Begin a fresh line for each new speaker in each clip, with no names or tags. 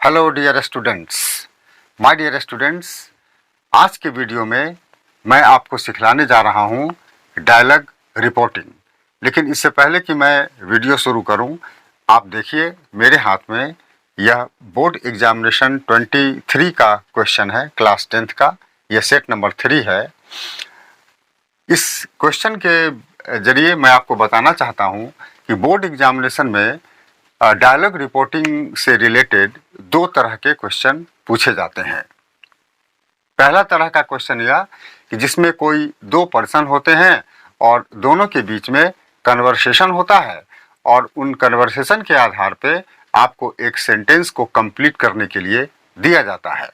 Hello dear students, my dear students, आज के video में मैं आपको सिखलाने जा रहा हूँ डायलॉग रिपोर्टिंग। लेकिन इससे पहले कि मैं वीडियो शुरू करूँ, आप देखिए मेरे हाथ में यह बोर्ड एग्जामिनेशन 23 का क्वेश्चन है, क्लास 10th का। यह सेट नंबर 3 है। इस क्वेश्चन के जरिए मैं आपको बताना चाहता हूँ कि बोर्ड एग्जामिनेशन में डायलॉग रिपोर्टिंग से रिलेटेड दो तरह के क्वेश्चन पूछे जाते हैं। पहला तरह का क्वेश्चन यह कि जिसमें कोई दो पर्सन होते हैं और दोनों के बीच में कन्वर्सेशन होता है और उन कन्वर्सेशन के आधार पे आपको एक सेंटेंस को कंप्लीट करने के लिए दिया जाता है।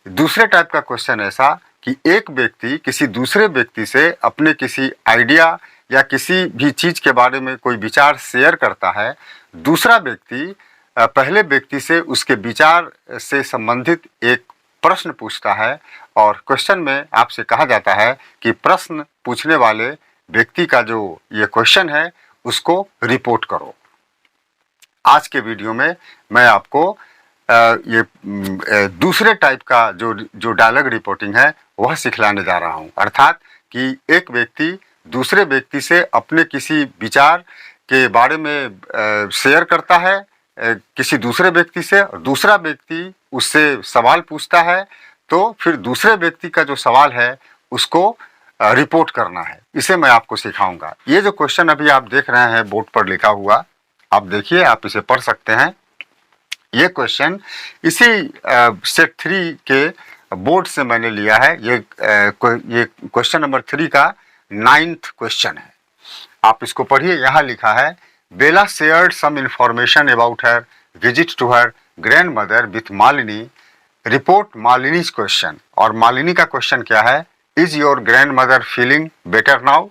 दूसरे टाइप का क्वेश्चन ऐसा कि एक व्यक्ति किसी दूसरे व्यक्ति से अपने किसी आइडिया या किसी भी चीज़ के बारे में कोई विचार शेयर करता है। दूसरा व्यक्ति पहले व्यक्ति से उसके विचार से संबंधित एक प्रश्न पूछता है और क्वेश्चन में आपसे कहा जाता है कि प्रश्न पूछने वाले व्यक्ति का जो ये क्वेश्चन है उसको रिपोर्ट करो। आज के वीडियो में मैं आपको ये दूसरे टाइप का जो डायलॉग रिपोर्टिंग है वह सिखलाने जा रहा हूँ। अर्थात कि एक व्यक्ति दूसरे व्यक्ति से अपने किसी विचार के बारे में शेयर करता है किसी दूसरे व्यक्ति से, और दूसरा व्यक्ति उससे सवाल पूछता है तो फिर दूसरे व्यक्ति का जो सवाल है उसको रिपोर्ट करना है। इसे मैं आपको सिखाऊंगा। ये जो क्वेश्चन अभी आप देख रहे हैं बोर्ड पर लिखा हुआ, आप देखिए, आप इसे पढ़ सकते हैं। ये क्वेश्चन इसी सेट 3 के बोर्ड से मैंने लिया है। ये क्वेश्चन नंबर 3 का 9th क्वेश्चन है। आप इसको पढ़िए। यहाँ लिखा है, Bela shared some information about her visit to her grand mother with Malini, report Malini's question. और मालिनी का क्वेश्चन क्या है? Is your grand mother feeling better now?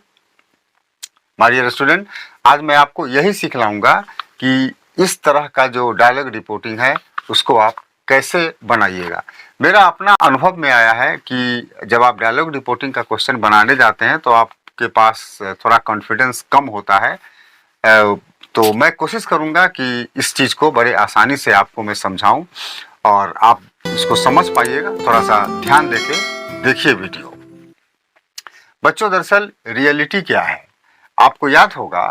My dear student, आज मैं आपको यही सिखलाऊंगा कि इस तरह का जो डायलॉग रिपोर्टिंग है उसको आप कैसे बनाइएगा। मेरा अपना अनुभव में आया है कि जब आप डायलॉग रिपोर्टिंग का क्वेश्चन बनाने जाते हैं तो आपके पास थोड़ा कॉन्फिडेंस कम होता है। तो मैं कोशिश करूंगा कि इस चीज़ को बड़े आसानी से आपको मैं समझाऊं और आप इसको समझ पाइएगा। थोड़ा सा ध्यान देके देखिए वीडियो। बच्चों, दरअसल रियलिटी क्या है? आपको याद होगा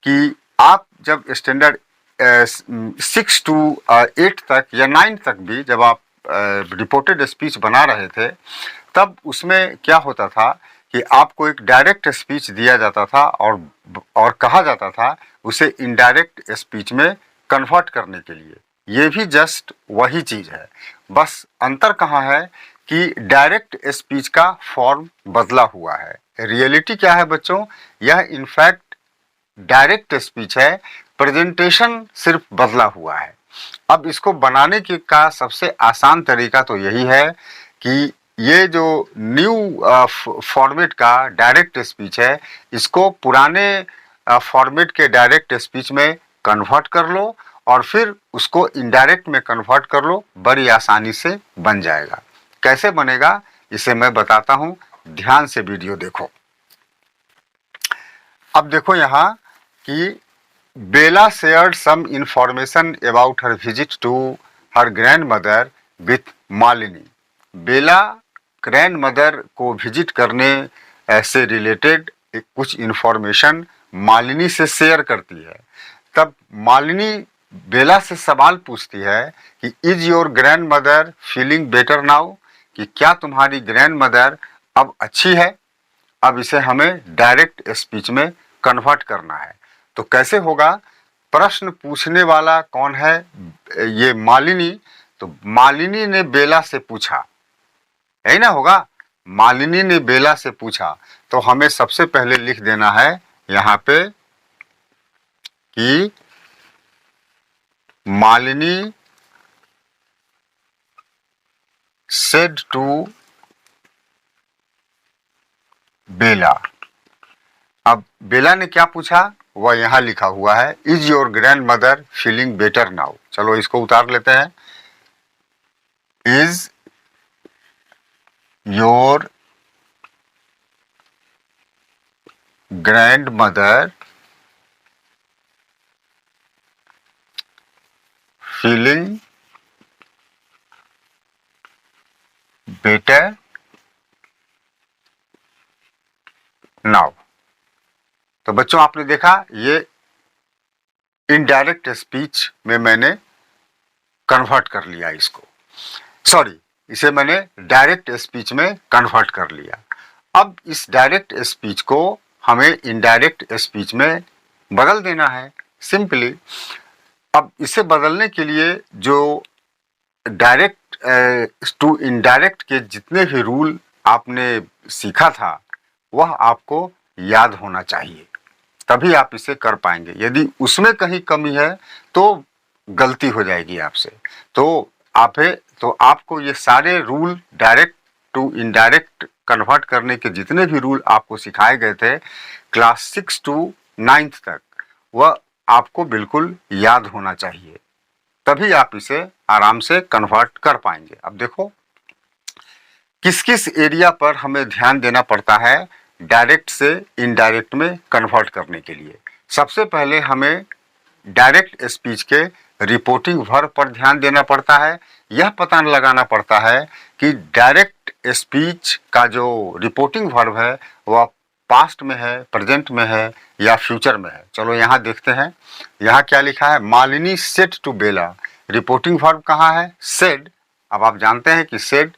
कि आप जब स्टैंडर्ड 6 to 8 तक या 9 तक भी जब आप रिपोर्टेड स्पीच बना रहे थे, तब उसमें क्या होता था कि आपको एक डायरेक्ट स्पीच दिया जाता था और कहा जाता था उसे इनडायरेक्ट स्पीच में कन्वर्ट करने के लिए। ये भी जस्ट वही चीज़ है, बस अंतर कहाँ है कि डायरेक्ट स्पीच का फॉर्म बदला हुआ है। रियलिटी क्या है बच्चों? यह इनफैक्ट डायरेक्ट स्पीच है, प्रेजेंटेशन सिर्फ बदला हुआ है। अब इसको बनाने के का सबसे आसान तरीका तो यही है कि ये जो न्यू फॉर्मेट का डायरेक्ट स्पीच है इसको पुराने फॉर्मेट के डायरेक्ट स्पीच में कन्वर्ट कर लो और फिर उसको इनडायरेक्ट में कन्वर्ट कर लो। बड़ी आसानी से बन जाएगा। कैसे बनेगा इसे मैं बताता हूँ, ध्यान से वीडियो देखो। अब देखो यहाँ कि Bela shared some information about her visit to her grand mother with Malini. Bela grand mother को विजिट करने से रिलेटेड कुछ इंफॉर्मेशन मालिनी से शेयर करती है। तब मालिनी बेला से सवाल पूछती है कि is your grand mother feeling better now? कि क्या तुम्हारी ग्रैंड मदर अब अच्छी है? अब इसे हमें डायरेक्ट स्पीच में कन्वर्ट करना है। तो कैसे होगा? प्रश्न पूछने वाला कौन है? ये मालिनी। तो मालिनी ने बेला से पूछा, यही ना होगा? मालिनी ने बेला से पूछा। तो हमें सबसे पहले लिख देना है यहाँ पे कि मालिनी सेड टू बेला। अब बेला ने क्या पूछा वह यहाँ लिखा हुआ है, is your grand mother feeling better now? चलो इसको उतार लेते हैं। Is your grand mother feeling better now. तो बच्चों आपने देखा ये इनडायरेक्ट स्पीच में मैंने कन्वर्ट कर लिया इसको, सॉरी इसे मैंने डायरेक्ट स्पीच में कन्वर्ट कर लिया। अब इस डायरेक्ट स्पीच को हमें इनडायरेक्ट स्पीच में बदल देना है सिंपली। अब इसे बदलने के लिए जो डायरेक्ट टू इनडायरेक्ट के जितने भी रूल आपने सीखा था वह आपको याद होना चाहिए, तभी आप इसे कर पाएंगे। यदि उसमें कहीं कमी है तो गलती हो जाएगी आपसे। तो आपको ये सारे rule direct to indirect convert करने के जितने भी रूल आपको सिखाए गए थे क्लास 6 to 9th तक, वह आपको बिल्कुल याद होना चाहिए, तभी आप इसे आराम से कन्वर्ट कर पाएंगे। अब देखो किस किस एरिया पर हमें ध्यान देना पड़ता है डायरेक्ट से इनडायरेक्ट में कन्वर्ट करने के लिए। सबसे पहले हमें डायरेक्ट स्पीच के रिपोर्टिंग वर्ब पर ध्यान देना पड़ता है। यह पता लगाना पड़ता है कि डायरेक्ट स्पीच का जो रिपोर्टिंग वर्ब है वह पास्ट में है, प्रेजेंट में है या फ्यूचर में है। चलो यहाँ देखते हैं, यहाँ क्या लिखा है, Malini said to Bela. Reporting verb कहाँ है, सेड। अब आप जानते हैं कि सेड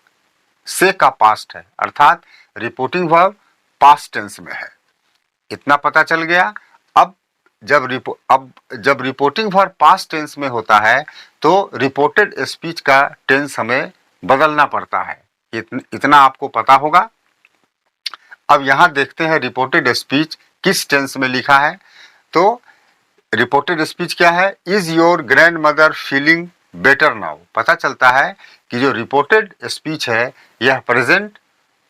से का पास्ट है, अर्थात रिपोर्टिंग वर्ब पास्ट टेंस में है, इतना पता चल गया। अब जब रिपोर्टिंग वर्ब पास्ट टेंस में होता है तो रिपोर्टेड स्पीच का टेंस हमें बदलना पड़ता है, इतना आपको पता होगा। अब यहाँ देखते हैं रिपोर्टेड स्पीच किस टेंस में लिखा है। तो रिपोर्टेड स्पीच क्या है, is your grand mother feeling better now. पता चलता है कि जो रिपोर्टेड स्पीच है यह प्रेजेंट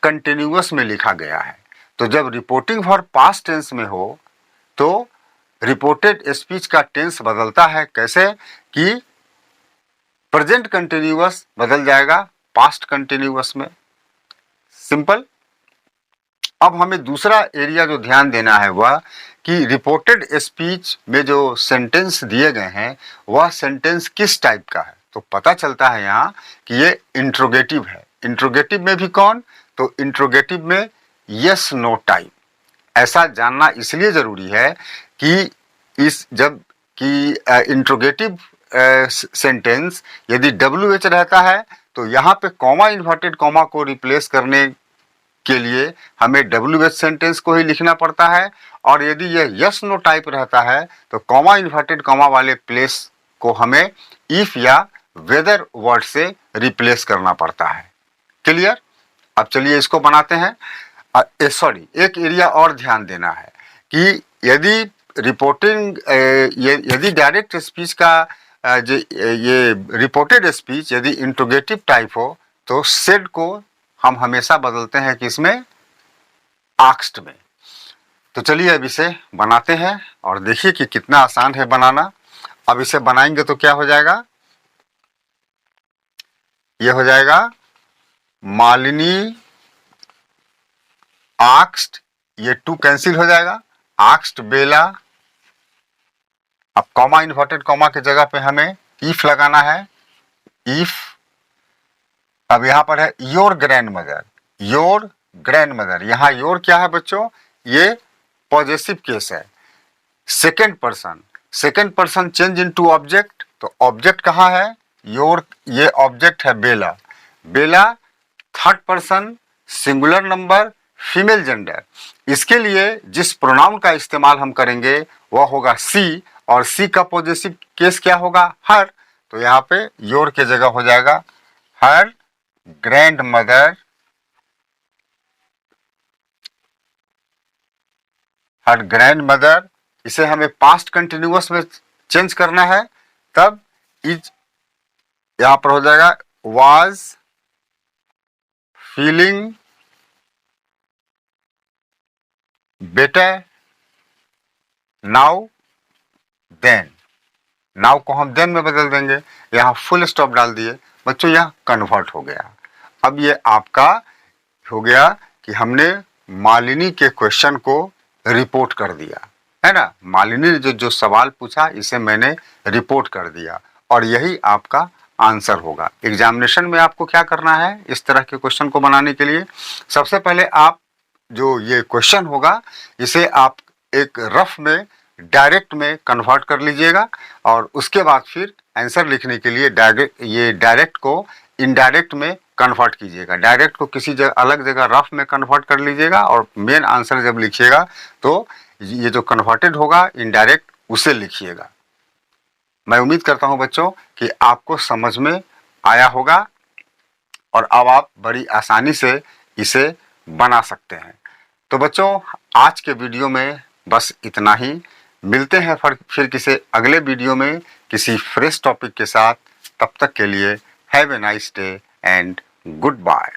कंटिन्यूअस में लिखा गया है। तो जब रिपोर्टिंग वर्ब पास्ट टेंस में हो तो रिपोर्टेड स्पीच का टेंस बदलता है, कैसे कि प्रेजेंट कंटिन्यूअस बदल जाएगा पास्ट कंटिन्यूअस में, सिंपल। अब हमें दूसरा एरिया जो ध्यान देना है वह कि रिपोर्टेड स्पीच में जो सेंटेंस दिए गए हैं वह सेंटेंस किस टाइप का है। तो पता चलता है यहाँ कि ये इंट्रोगेटिव है। इंट्रोगेटिव में भी कौन, तो इंट्रोगेटिव में यस नो टाइप। ऐसा जानना इसलिए जरूरी है कि इंट्रोगेटिव सेंटेंस यदि WH रहता है तो यहाँ पे कॉमा इन्वर्टेड कॉमा को रिप्लेस करने के लिए हमें WH सेंटेंस को ही लिखना पड़ता है, और यदि यह यस नो टाइप रहता है तो कॉमा इन्वर्टेड कॉमा वाले प्लेस को हमें इफ या वेदर वर्ड से रिप्लेस करना पड़ता है। क्लियर। अब चलिए इसको बनाते हैं। एक एरिया और ध्यान देना है कि यदि डायरेक्ट स्पीच का ये रिपोर्टेड स्पीच यदि इंट्रोगेटिव टाइप हो तो सेड को हम हमेशा बदलते हैं किसमें, आस्क्ड में। तो चलिए अब इसे बनाते हैं और देखिए कि कितना आसान है बनाना। अब इसे बनाएंगे तो क्या हो जाएगा, ये हो जाएगा मालिनी आस्क्ड, ये टू कैंसिल हो जाएगा, आस्क्ड बेला। अब कॉमा इन्वर्टेड कॉमा की जगह पे हमें इफ लगाना है, इफ। अब यहां पर है your grand mother, your grand mother. यहां योर क्या है बच्चों, ये पॉजेसिव केस है, second person change into object. तो ऑब्जेक्ट कहाँ है, योर, ये ऑब्जेक्ट है Bela. Bela third person singular number female gender. इसके लिए जिस प्रोनाउन का इस्तेमाल हम करेंगे वह होगा सी, और सी का पॉजेसिव केस क्या होगा, हर। तो यहाँ पे योर के जगह हो जाएगा हर ग्रैंड मदर, हर ग्रैंड मदर। इसे हमें पास्ट कंटिन्यूअस में चेंज करना है, तब इज यहां पर हो जाएगा was feeling better now then. Now को हम देन में बदल देंगे, यहाँ फुल स्टॉप डाल दिए बच्चों, यहाँ कन्वर्ट हो गया। अब ये आपका हो गया कि हमने मालिनी के क्वेश्चन को रिपोर्ट कर दिया, है ना। मालिनी ने जो सवाल पूछा इसे मैंने रिपोर्ट कर दिया, और यही आपका आंसर होगा। एग्जामिनेशन में आपको क्या करना है इस तरह के क्वेश्चन को बनाने के लिए? सबसे पहले आप जो ये क्वेश्चन होगा इसे आप एक रफ में डायरेक्ट में कन्वर्ट कर लीजिएगा और उसके बाद फिर आंसर लिखने के लिए डायरेक्ट को इनडायरेक्ट में कन्वर्ट कीजिएगा। डायरेक्ट को किसी जगह अलग जगह रफ में कन्वर्ट कर लीजिएगा और मेन आंसर जब लिखिएगा तो ये जो कन्वर्टेड होगा इनडायरेक्ट उसे लिखिएगा। मैं उम्मीद करता हूं बच्चों कि आपको समझ में आया होगा और अब आप बड़ी आसानी से इसे बना सकते हैं। तो बच्चों आज के वीडियो में बस इतना ही। मिलते हैं फिर किसी अगले वीडियो में किसी फ्रेश टॉपिक के साथ। तब तक के लिए have a nice day and good bye.